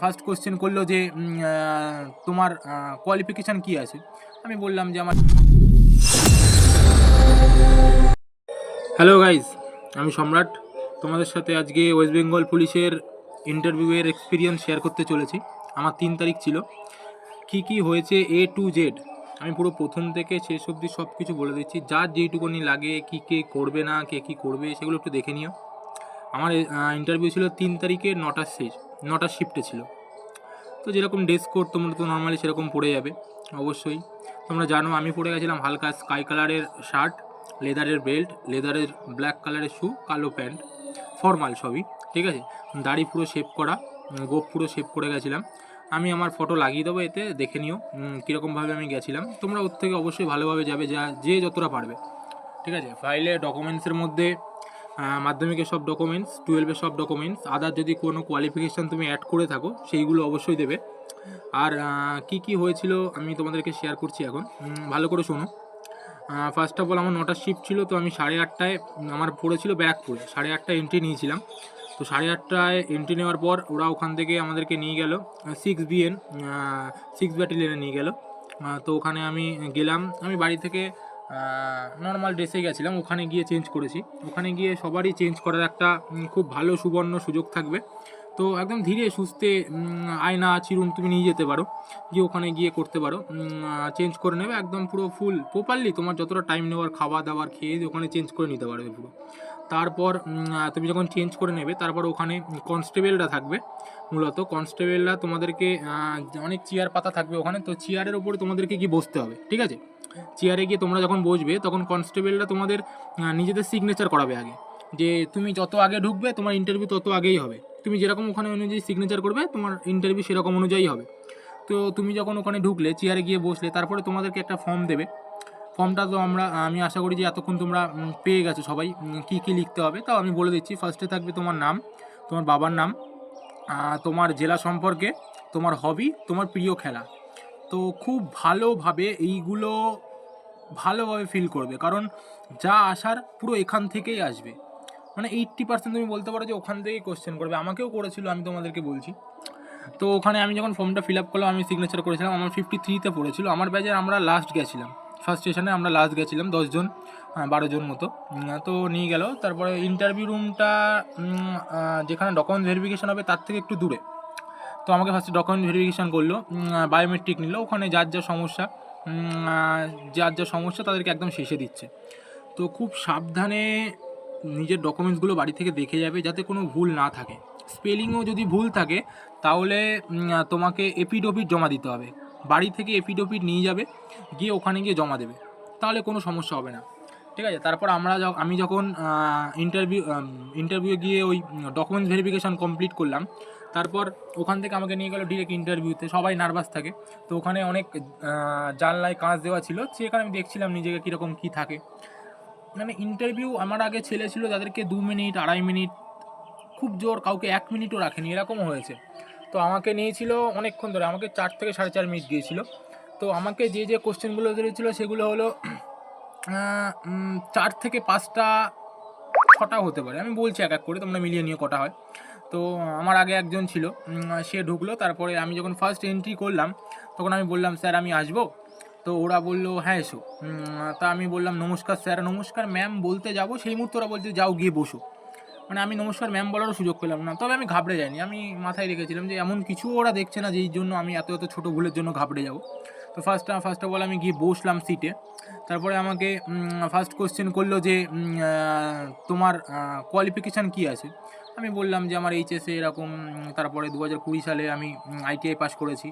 First question করলো যে তোমার কোয়ালিফিকেশান কী আছে। আমি বললাম যে আমার হ্যালো গাইজ, আমি সম্রাট। তোমাদের সাথে আজকে ওয়েস্ট বেঙ্গল পুলিশের ইন্টারভিউয়ের এক্সপিরিয়েন্স শেয়ার করতে চলেছি। আমার 3 তারিখ ছিল। কি হয়েছে A to Z আমি পুরো প্রথম থেকে শেষ অবধি সব কিছু বলে দিচ্ছি। যার যেইটুকুনি লাগে, কে করবে না, কে কী করবে সেগুলো একটু দেখে নিও। আমার ইন্টারভিউ ছিল 3 তারিখে 9টার শিফটে ছিল। তো যেরকম ড্রেস কোড তোমরা তো নর্মালি সেরকম পরে যাবে অবশ্যই। তোমরা জানো আমি পরে গেছিলাম হালকা স্কাই কালারের শার্ট, লেদারের বেল্ট, লেদারের ব্ল্যাক কালারের শ্যু, কালো প্যান্ট, ফর্মাল সবই ঠিক আছে। দাড়ি পুরো শেভ করা, গোপ পুরো শেভ করে গেছিলাম। আমি আমার ফটো লাগিয়ে দেবো, এতে দেখে নিও কীরকমভাবে আমি গেছিলাম। তোমরা ওর থেকে অবশ্যই ভালোভাবে যাবে, যে যতটা পারবে ঠিক আছে। ফাইলে ডকুমেন্টসের মধ্যে মাধ্যমিকের সব ডকুমেন্টস, 12-এর সব ডকুমেন্টস, আদার যদি কোনো কোয়ালিফিকেশান তুমি অ্যাড করে থাকো সেইগুলো অবশ্যই দেবে। আর কি হয়েছিল আমি তোমাদেরকে শেয়ার করছি এখন, ভালো করে শোনো। ফার্স্ট অফ অল আমার 9টার শিফট ছিল, তো আমি 8:30টায় আমার পড়েছিল ব্যারাকপুরে, 8:30টায় এন্ট্রি নিয়েছিলাম। তো 8:30টায় এন্ট্রি নেওয়ার পর ওরা ওখান থেকে আমাদেরকে নিয়ে গেল 6BN 6 ব্যাটালিয়নে নিয়ে গেল। তো ওখানে আমি গেলাম। আমি বাড়ি থেকে নর্মাল ড্রেসে গেছিলাম, ওখানে গিয়ে চেঞ্জ করেছি। ওখানে গিয়ে সবারই চেঞ্জ করার একটা খুব ভালো সুবর্ণ সুযোগ থাকবে। তো একদম ধীরে সুস্থে আয়না চিরুন তুমি নিয়ে যেতে পারো, গিয়ে ওখানে গিয়ে করতে পারো, চেঞ্জ করে নেবে একদম পুরো ফুল প্রপারলি। তোমার যতটা টাইম নেওয়ার, খাওয়া দাওয়ার খেয়ে ওখানে চেঞ্জ করে নিতে পারবে পুরো। তারপর তুমি যখন চেঞ্জ করে নেবে, তারপর ওখানে কনস্টেবলরা থাকবে। মূলত কনস্টেবলরা তোমাদেরকে অনেক চেয়ার পাতা থাকবে ওখানে, তো চেয়ারের ওপরে তোমাদেরকে গিয়ে বসতে হবে ঠিক আছে। চেয়ারে গিয়ে তোমরা যখন বসবে তখন কনস্টেবলরা তোমাদের নিজেদের সিগনেচার করাবে আগে, যে তুমি যত আগে ঢুকবে তোমার ইন্টারভিউ তত আগেই হবে। তুমি যেরকম ওখানে অনুযায়ী সিগনেচার করবে তোমার ইন্টারভিউ সেরকম অনুযায়ী হবে। তো তুমি যখন ওখানে ঢুকলে, চেয়ারে গিয়ে বসলে, তারপরে তোমাদেরকে একটা ফর্ম দেবে। ফর্মটা তো আমি আশা করি যে এতক্ষণ তোমরা পেয়ে গেছো সবাই, কী লিখতে হবে তাও আমি বলে দিচ্ছি। ফার্স্টে থাকবে তোমার নাম, তোমার বাবার নাম, তোমার জেলা সম্পর্কে, তোমার হবি, তোমার প্রিয় খেলা। তো খুব ভালোভাবে এইগুলো ভালোভাবে ফিল করবে, কারণ যা আসার পুরো এখান থেকেই আসবে। মানে 80% তুমি বলতে পারো যে ওখান থেকেই কোশ্চেন করবে। আমাকেও করেছিল, আমি তোমাদেরকে বলছি। তো ওখানে আমি যখন ফর্মটা ফিল আপ করলাম, আমি সিগনেচার করেছিলাম, আমার 53-তে পড়েছিল। আমার ব্যাচের আমরা লাস্ট গেছিলাম, ফার্স্ট স্টেশনে আমরা লাস্ট গেছিলাম 10 জন 12 জন মতো। তো নিয়ে গেল। তারপরে ইন্টারভিউ রুমটা যেখানে ডকুমেন্ট ভেরিফিকেশান হবে তার থেকে একটু দূরে। তো আমাকে ফার্স্টে ডকুমেন্ট ভেরিফিকেশান করলো, বায়োমেট্রিক নিল। ওখানে যার যা সমস্যা তাদেরকে একদম শেষে দিচ্ছে। তো খুব সাবধানে নিজের ডকুমেন্টসগুলো বাড়ি থেকে দেখে যাবে, যাতে কোনো ভুল না থাকে। স্পেলিংও যদি ভুল থাকে তাহলে তোমাকে এপিডোপিট জমা দিতে হবে। বাড়ি থেকে এপিডোপিট নিয়ে যাবে, গিয়ে ওখানে গিয়ে জমা দেবে, তাহলে কোনো সমস্যা হবে না ঠিক আছে। তারপর আমি যখন ইন্টারভিউ গিয়ে ওই ডকুমেন্টস ভেরিফিকেশান কমপ্লিট করলাম, তারপর ওখান থেকে আমাকে নিয়ে গেলো ডিরেক্ট ইন্টারভিউতে। সবাই নার্ভাস থাকে, তো ওখানে অনেক জানলায় কাঁচ দেওয়া ছিল, সেখানে আমি দেখছিলাম নিজেকে কীরকম কী থাকে। মানে ইন্টারভিউ আমার আগে ছেলে ছিল যাদেরকে 2 মিনিট 2.5 মিনিট, খুব জোর কাউকে 1 মিনিটও রাখেনি, এরকমও হয়েছে। তো আমাকে নিয়েছিল অনেকক্ষণ ধরে, আমাকে 4 থেকে 4.5 মিনিট দিয়েছিল। তো আমাকে যে কোশ্চেনগুলো দিয়েছিল সেগুলো হলো 4 থেকে 5টা 6টা হতে পারে, আমি বলছি এক এক করে, তোমরা মিলিয়ে নিয়ে কটা হয়। তো আমার আগে একজন ছিল, সে ঢুকলো। তারপরে আমি যখন ফার্স্ট এন্ট্রি করলাম তখন আমি বললাম, স্যার আমি আসবো? তো ওরা বললো হ্যাঁ এসো। তা আমি বললাম নমস্কার স্যার, নমস্কার ম্যাম বলতে যাব, সেই মুহূর্তে ওরা বলছে যাও গিয়ে বসো। মানে আমি নমস্কার ম্যাম বলারও সুযোগ পেলাম না। তবে আমি ঘাবড়ে যাইনি, আমি মাথায় রেখেছিলাম যে এমন কিছু ওরা দেখছে না যেই জন্য আমি এত ছোটো ভুলের জন্য ঘাবড়ে যাব। তো ফার্স্ট অফ অল আমি গিয়ে বসলাম সিটে। তারপরে আমাকে ফার্স্ট কোশ্চেন করলো যে তোমার কোয়ালিফিকেশান কী আছে। আমি বললাম যে আমার এইচএসে এরকম, তারপরে 2020 সালে আমি ITI পাস করেছি,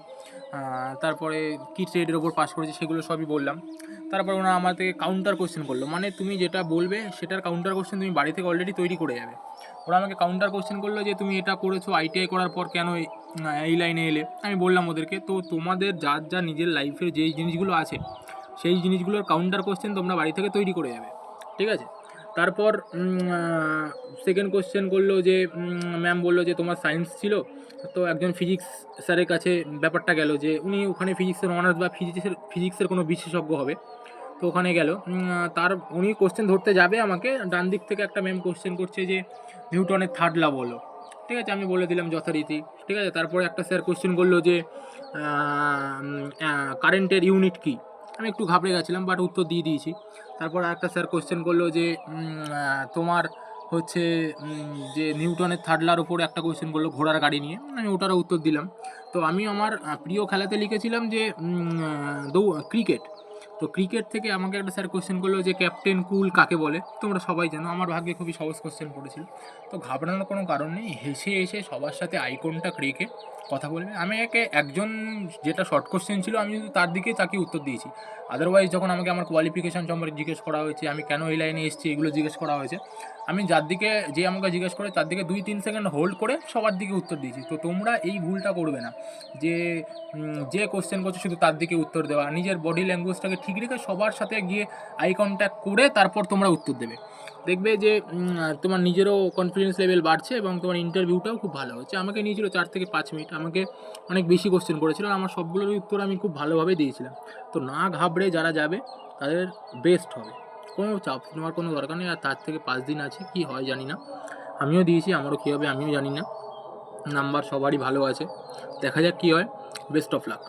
তারপরে কী ট্রেডের ওপর পাস করেছি সেগুলো সবই বললাম। তারপর ওরা আমার থেকে কাউন্টার কোশ্চেন করলো, মানে তুমি যেটা বলবে সেটার কাউন্টার কোশ্চেন তুমি বাড়ি থেকে অলরেডি তৈরি করে যাবে। ওরা আমাকে কাউন্টার কোশ্চেন করলো যে তুমি এটা করেছো ITI করার পর কেন এই লাইনে এলে। আমি বললাম ওদেরকে, তো তোমাদের যা নিজের লাইফের যেই জিনিসগুলো আছে সেই জিনিসগুলোর কাউন্টার কোশ্চেন তোমরা বাড়ি থেকে তৈরি করে যাবে ঠিক আছে। তারপর সেকেন্ড কোশ্চেন করলো যে ম্যাম বললো যে তোমার সায়েন্স ছিল, তো একজন ফিজিক্স স্যারের কাছে ব্যাপারটা গেল, যে উনি ওখানে ফিজিক্সের অনার্স বা ফিজিক্সের কোনো বিশেষজ্ঞ হবে। তো ওখানে গেল, উনি কোশ্চেন ধরতে যাবে আমাকে, ডান দিক থেকে একটা ম্যাম কোশ্চেন করছে যে নিউটনের থার্ড ল বলো। ঠিক আছে, আমি বলে দিলাম যথারীতি। ঠিক আছে, তারপরে একটা স্যার কোশ্চেন করলো যে কারেন্টের ইউনিট কী। আমি একটু ঘাবড়ে গেছিলাম, বাট উত্তর দিয়ে দিয়েছি। তারপর আরেকটা স্যার কোশ্চেন করলো যে তোমার হচ্ছে যে নিউটনের থার্ড লার উপরে একটা কোশ্চেন করলো ঘোড়ার গাড়ি নিয়ে, আমি ওটারও উত্তর দিলাম। তো আমি আমার প্রিয় খেলাতে লিখেছিলাম যে ক্রিকেট। তো ক্রিকেট থেকে আমাকে একটা স্যার কোশ্চেন করলো যে ক্যাপ্টেন কুল কাকে বলে। তোমরা সবাই জানো, আমার ভাগ্যে খুবই সহজ কোশ্চেন পড়েছিল। তো ঘাবড়ানোর কোনো কারণ নেই, হেসে এসে সবার সাথে আই কন্টাক্ট রেখে কথা বলবে। আমি একজন যেটা শর্ট কোশ্চেন ছিল আমি শুধু তার দিকেই তাকিয়ে উত্তর দিয়েছি। আদারওয়াইজ যখন আমাকে আমার কোয়ালিফিকেশান সম্পর্কে জিজ্ঞেস করা হয়েছে, আমি কেন এই লাইনে এসেছি, এগুলো জিজ্ঞেস করা হয়েছে, আমি যার দিকে যে আমাকে জিজ্ঞেস করে তার দিকে 2-3 সেকেন্ড হোল্ড করে সবার দিকে উত্তর দিয়েছি। তো তোমরা এই ভুলটা করবে না যে যে কোশ্চেন করছে শুধু তার দিকে উত্তর দেওয়া। নিজের বডি ল্যাঙ্গুয়েজটাকে ঠিক রেখে সবার সাথে গিয়ে আই কন্ট্যাক্ট করে তারপর তোমরা উত্তর দেবে। দেখবে যে তোমার নিজেরও কনফিডেন্স লেভেল বাড়ছে এবং তোমার ইন্টারভিউটাও খুব ভালো হচ্ছে। আমাকে নিয়েছিল 4 থেকে 5 মিনিট, আমাকে অনেক বেশি কোশ্চেন করেছিল, আর আমার সবগুলোর উত্তর আমি খুব ভালোভাবে দিয়েছিলাম। তো না ঘাবড়ে যারা যাবে তাদের বেস্ট হবে, কোনো চাপ নেওয়ার কোনো দরকার নেই। আর তার থেকে 5 দিন আছে, কি হয় জানি না। আমিও দিয়েছি, আমারও কী হবে আমিও জানি না। নাম্বার সবারই ভালো আছে, দেখা যাক কী হয়। Best of luck.